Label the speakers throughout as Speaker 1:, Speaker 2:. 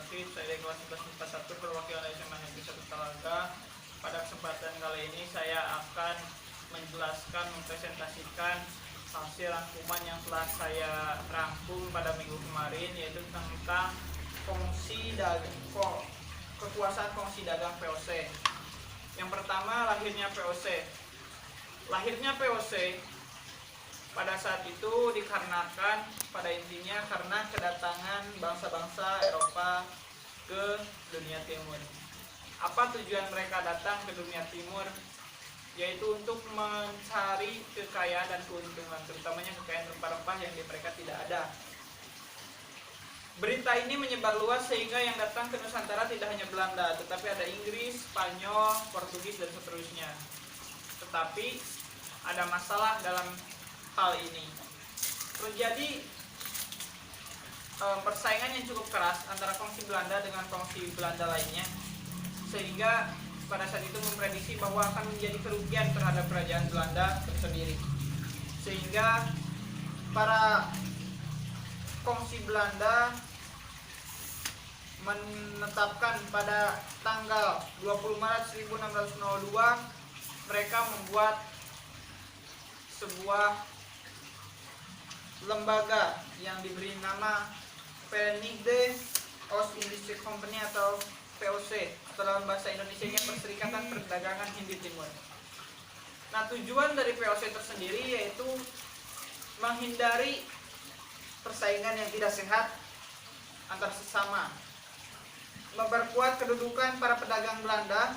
Speaker 1: Rashid. Saya dari kelas 11 perwakilan SMA Negeri 1 Talaga. Pada kesempatan kali ini saya akan menjelaskan, mempresentasikan hasil rangkuman yang telah saya rangkum pada minggu kemarin, yaitu tentang kekuasaan kongsi dagang VOC. Yang pertama, lahirnya VOC. Lahirnya VOC pada saat itu dikarenakan pada intinya karena kedatangan bangsa-bangsa Eropa ke dunia timur. Apa tujuan mereka datang ke dunia timur? Yaitu untuk mencari kekayaan dan keuntungan, terutamanya kekayaan rempah-rempah yang di mereka tidak ada. Berita ini menyebar luas sehingga yang datang ke Nusantara tidak hanya Belanda, tetapi ada Inggris, Spanyol, Portugis, dan seterusnya. Tetapi ada masalah dalam hal ini. Terjadi persaingan yang cukup keras antara kongsi Belanda dengan kongsi Belanda lainnya, sehingga pada saat itu memprediksi bahwa akan menjadi kerugian terhadap kerajaan Belanda tersendiri. Sehingga para kongsi Belanda menetapkan pada tanggal 20 Maret 1602 mereka membuat sebuah lembaga yang diberi nama Verenigde Oost-Indische Compagnie atau VOC, atau dalam bahasa Indonesianya Perserikatan Perdagangan Hindi Timur. Nah, tujuan dari VOC tersendiri yaitu menghindari persaingan yang tidak sehat antar sesama, memperkuat kedudukan para pedagang Belanda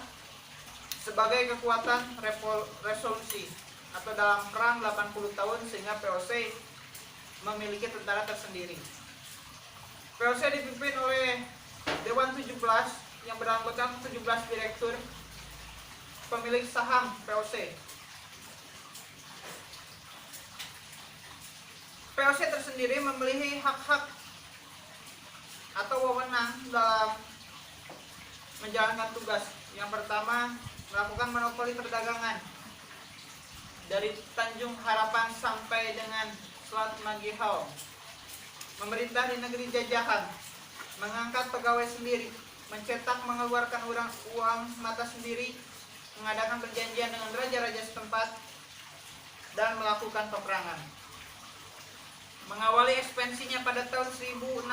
Speaker 1: sebagai kekuatan resolusi atau dalam kerang 80 tahun sehingga VOC memiliki tentara tersendiri. VOC dipimpin oleh Dewan 17 yang beranggotakan 17 direktur pemilik saham VOC. VOC tersendiri memiliki hak-hak atau wewenang dalam menjalankan tugas. Yang pertama, melakukan monopoli perdagangan dari Tanjung Harapan sampai dengan Selat Magihau, memerintah di negeri jajahan, mengangkat pegawai sendiri, mencetak mengeluarkan uang mata sendiri, mengadakan perjanjian dengan raja-raja setempat, dan melakukan peperangan. Mengawali ekspansinya pada tahun 1605,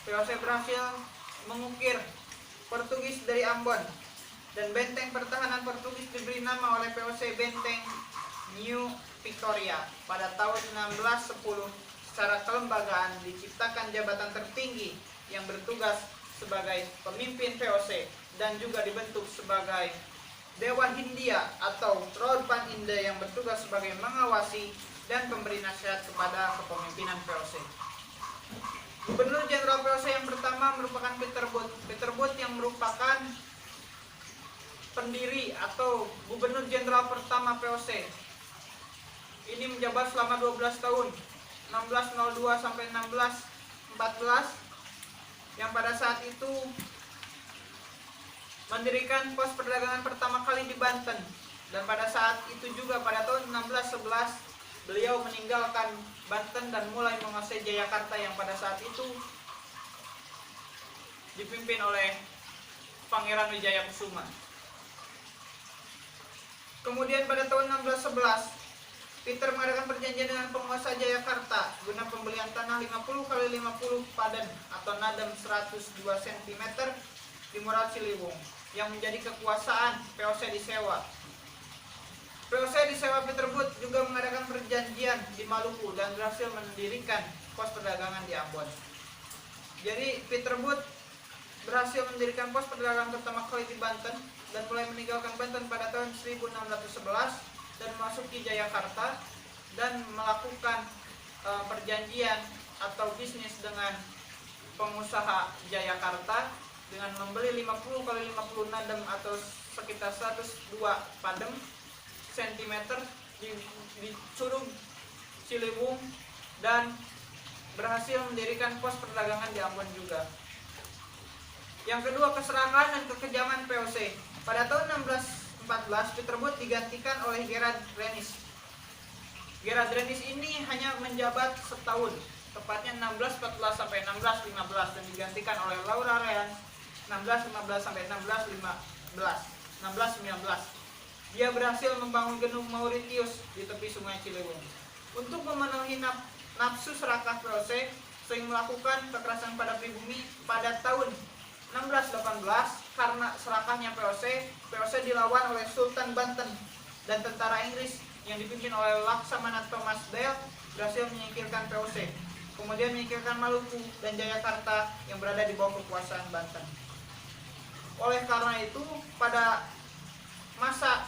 Speaker 1: VOC berhasil mengukir Portugis dari Ambon, dan benteng pertahanan Portugis diberi nama oleh VOC Benteng New Victoria. Pada tahun 1610 secara kelembagaan diciptakan jabatan tertinggi yang bertugas sebagai pemimpin VOC dan juga dibentuk sebagai Dewan Hindia atau Rodpan Inde yang bertugas sebagai mengawasi dan memberi nasihat kepada kepemimpinan VOC. Gubernur Jenderal VOC yang pertama merupakan Peter Both. Peter Both yang merupakan pendiri atau Gubernur Jenderal pertama VOC. Ini menjabat selama 12 tahun, 1602 sampai 1614, yang pada saat itu mendirikan pos perdagangan pertama kali di Banten. Dan pada saat itu juga pada tahun 1611 beliau meninggalkan Banten dan mulai menguasai Jayakarta yang pada saat itu dipimpin oleh Pangeran Wijayakusuma. Kemudian pada tahun 1611 Peter mengadakan perjanjian dengan penguasa Jayakarta guna pembelian tanah 50 x 50 padan atau nadam 102 cm di Muara Ciliwung yang menjadi kekuasaan VOC disewa. VOC disewa Peter Both juga mengadakan perjanjian di Maluku dan berhasil mendirikan pos perdagangan di Ambon. Jadi Peter Both berhasil mendirikan pos perdagangan pertama kali di Banten dan mulai meninggalkan Banten pada tahun 1611 dan memasuki Jayakarta dan melakukan perjanjian atau bisnis dengan pengusaha Jayakarta dengan membeli 50 x 50 nadam atau sekitar 102 padem cm di Curug Ciliwung dan berhasil mendirikan pos perdagangan di Ambon juga. Yang kedua, keserangan dan kekejaman VOC. Pada tahun 1614 Peter Both digantikan oleh Gerard Rennies. Gerard Rennies ini hanya menjabat setahun, tepatnya 1614 sampai 1615 dan digantikan oleh Laura Rehan 1615 sampai 1619. Dia berhasil membangun gedung Mauritius di tepi Sungai Ciliwung. Untuk memenuhi nafsu serakah VOC, sering melakukan kekerasan pada pribumi pada tahun 1618 karena serakahnya VOC dilawan oleh Sultan Banten dan tentara Inggris yang dipimpin oleh Laksamana Thomas Dale berhasil menyingkirkan VOC, kemudian menyingkirkan Maluku dan Jayakarta yang berada di bawah kekuasaan Banten. Oleh karena itu, pada masa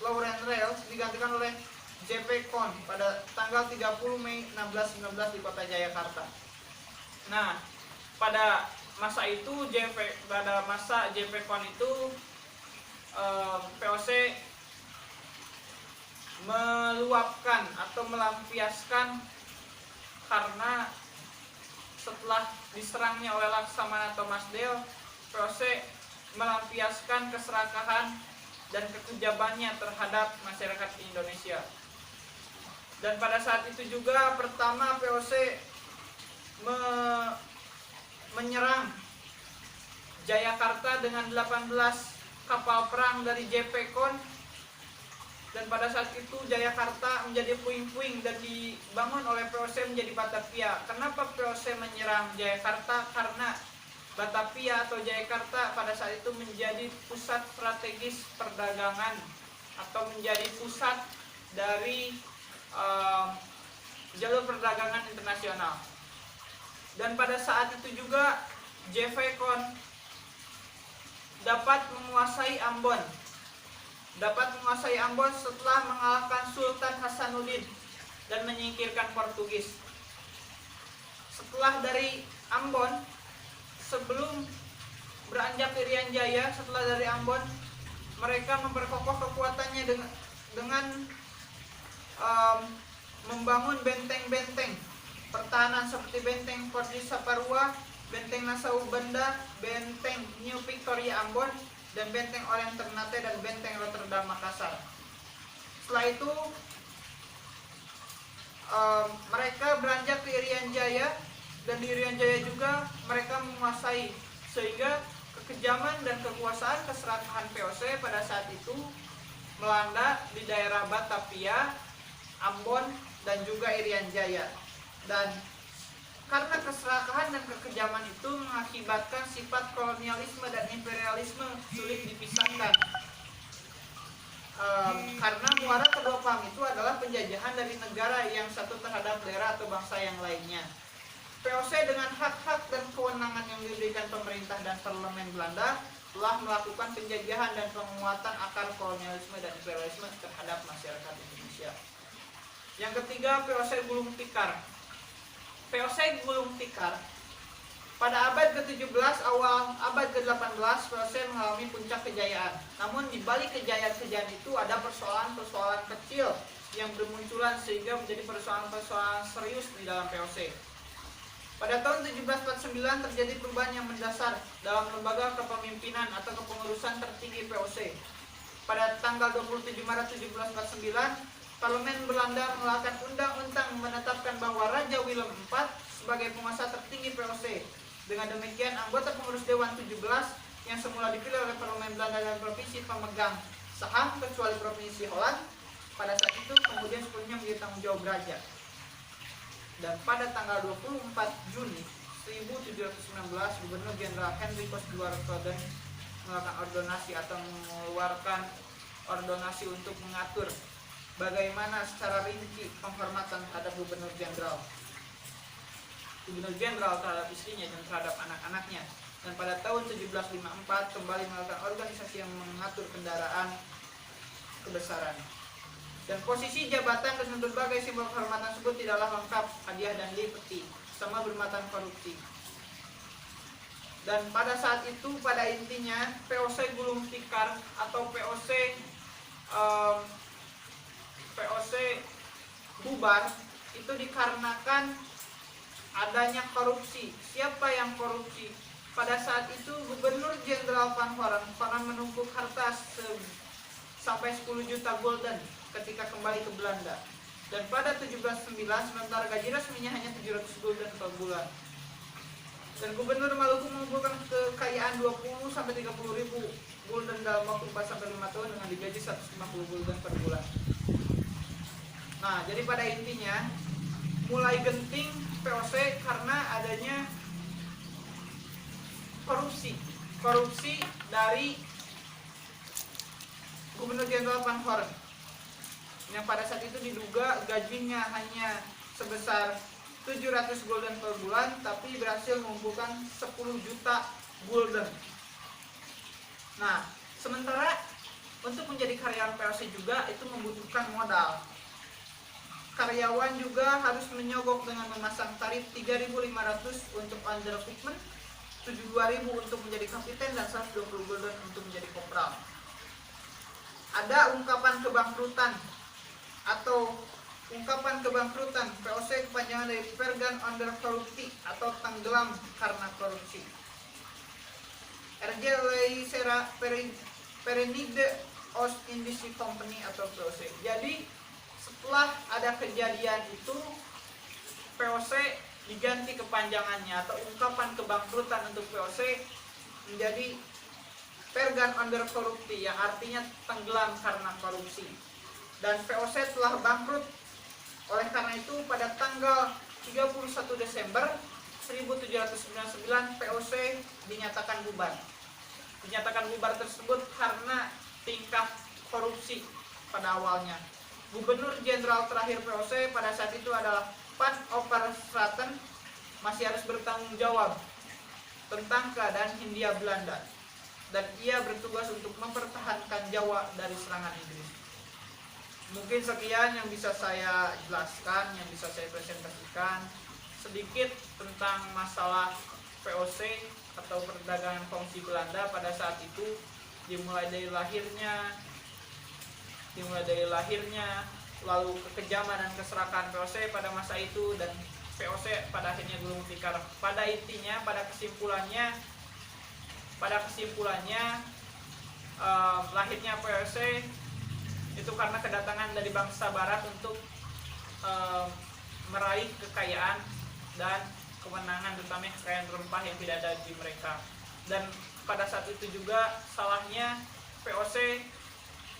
Speaker 1: Laurent Rails digantikan oleh J.P. Kon pada tanggal 30 Mei 1619 di kota Jayakarta. Nah, pada masa J.P. Kon itu VOC meluapkan atau melampiaskan karena setelah diserangnya oleh Laksamana Thomas Dale, VOC melampiaskan keserakahan dan kekejamannya terhadap masyarakat Indonesia. Dan pada saat itu juga pertama VOC menyerang Jayakarta dengan 18 kapal perang dari J.P. Kon, dan pada saat itu Jayakarta menjadi puing-puing dan dibangun oleh VOC menjadi Batavia. Kenapa VOC menyerang Jayakarta? Karena Batavia atau Jayakarta pada saat itu menjadi pusat strategis perdagangan atau menjadi pusat dari jalur perdagangan internasional. Dan pada saat itu juga J.P. Kon dapat menguasai Ambon setelah mengalahkan Sultan Hasanuddin dan menyingkirkan Portugis. Setelah dari Ambon, sebelum beranjak ke Irian Jaya, setelah dari Ambon mereka memperkokoh kekuatannya dengan membangun benteng-benteng pertahanan seperti benteng Fort Saparua, benteng Nassau Banda, benteng New Victoria Ambon, dan benteng Orient Ternate dan benteng Rotterdam Makassar. Setelah itu mereka beranjak ke Irian Jaya, dan di Irian Jaya juga mereka menguasai, sehingga kekejaman dan kekuasaan keserakahan VOC pada saat itu melanda di daerah Batavia, Ambon, dan juga Irian Jaya. Dan karena keserakahan dan kekejaman itu mengakibatkan sifat kolonialisme dan imperialisme sulit dipisahkan. Karena muara kedua paham itu adalah penjajahan dari negara yang satu terhadap daerah atau bangsa yang lainnya. VOC dengan hak-hak dan kewenangan yang diberikan pemerintah dan parlemen Belanda telah melakukan penjajahan dan penguatan akar kolonialisme dan imperialisme terhadap masyarakat Indonesia. Yang ketiga, VOC gulung tikar. VOC gulung tikar pada abad ke-17 awal abad ke-18 VOC mengalami puncak kejayaan. Namun di balik kejayaan-kejayaan itu ada persoalan-persoalan kecil yang bermunculan sehingga menjadi persoalan-persoalan serius di dalam VOC. Pada tahun 1749 terjadi perubahan yang mendasar dalam lembaga kepemimpinan atau kepengurusan tertinggi VOC. Pada tanggal 27 Maret 1749 Parlemen Belanda mengeluarkan undang-undang menetapkan bahwa Raja Willem IV sebagai penguasa tertinggi VOC. Dengan demikian, anggota pengurus Dewan 17 yang semula dipilih oleh Parlemen Belanda dan provinsi pemegang saham kecuali provinsi Holland, pada saat itu kemudian sepenuhnya menjadi tanggung jawab raja. Dan pada tanggal 24 Juni 1719, Gubernur Jenderal Hendrikus Dwartoden mengeluarkan ordonasi atau mengeluarkan ordonasi untuk mengatur bagaimana secara rinci penghormatan terhadap Gubernur Jenderal terhadap istrinya dan terhadap anak-anaknya. Dan pada tahun 1754 kembali melakukan organisasi yang mengatur kendaraan kebesaran. Dan posisi jabatan dan berbagai simbol kehormatan tersebut tidaklah lengkap, hadiah dan liberty, sama bermatan korupsi. Dan pada saat itu, pada intinya VOC gulung tikar atau VOC bubar itu dikarenakan adanya korupsi. Siapa yang korupsi? Pada saat itu Gubernur Jenderal Van Horen menumpuk harta sampai 10 juta gulden ketika kembali ke Belanda. Dan pada 17.9 sementara gaji resminya hanya 700 gulden per bulan. Dan Gubernur Maluku mengumpulkan kekayaan 20 sampai 30 ribu gulden dalam waktu 4 sampai 5 tahun dengan digaji 150 gulden per bulan. Nah, jadi pada intinya mulai genting VOC karena adanya korupsi dari Gubernur Jenderal Van Horen yang pada saat itu diduga gajinya hanya sebesar 700 gulden per bulan, tapi berhasil mengumpulkan 10 juta gulden. Nah, sementara untuk menjadi karyawan VOC juga itu membutuhkan modal. Karyawan juga harus menyogok dengan memasang tarif 3.500 untuk underfitment, 72.000 untuk menjadi kapiten, dan 120 gulden untuk menjadi kopral. Ada ungkapan kebangkrutan VOC kepanjangan dari Vergaan onder korupsi atau tenggelam karena korupsi. RJ Leisera Verenigde Oost-Indische Company atau VOC. Jadi setelah ada kejadian itu VOC diganti kepanjangannya atau ungkapan kebangkrutan untuk VOC menjadi Vergaan onder korupsi yang artinya tenggelam karena korupsi. Dan VOC telah bangkrut. Oleh karena itu pada tanggal 31 Desember 1799 VOC dinyatakan bubar. Dinyatakan bubar tersebut karena tingkah korupsi pada awalnya. Gubernur Jenderal terakhir VOC pada saat itu adalah Van Opperstraten, masih harus bertanggung jawab tentang keadaan Hindia Belanda, dan ia bertugas untuk mempertahankan Jawa dari serangan Inggris. Mungkin sekian yang bisa saya jelaskan, yang bisa saya presentasikan sedikit tentang masalah VOC atau perdagangan kongsi Belanda pada saat itu, dimulai dari lahirnya, lalu kekejaman dan keserakan VOC pada masa itu, dan VOC pada akhirnya gulung tikar. Pada intinya, pada kesimpulannya lahirnya VOC itu karena kedatangan dari bangsa Barat untuk meraih kekayaan dan kemenangan, terutama kekayaan rempah yang tidak ada di mereka. Dan pada saat itu juga salahnya VOC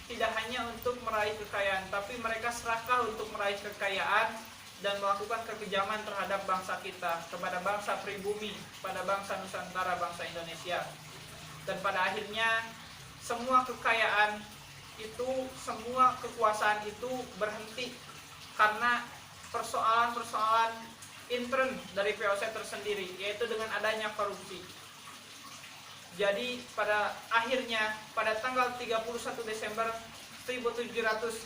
Speaker 1: tidak hanya untuk meraih kekayaan, tapi mereka serakah untuk meraih kekayaan dan melakukan kekejaman terhadap bangsa kita, kepada bangsa pribumi, pada bangsa Nusantara, bangsa Indonesia. Dan pada akhirnya semua kekayaan itu, semua kekuasaan itu berhenti karena persoalan-persoalan intern dari VOC tersendiri, yaitu dengan adanya korupsi. Jadi pada akhirnya pada tanggal 31 Desember 1799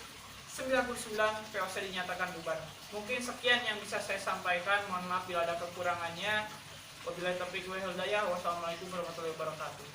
Speaker 1: VOC dinyatakan bubar. Mungkin sekian yang bisa saya sampaikan, mohon maaf bila ada kekurangannya. Wabillahi taufiq wal hidayah. Wassalamualaikum warahmatullahi wabarakatuh.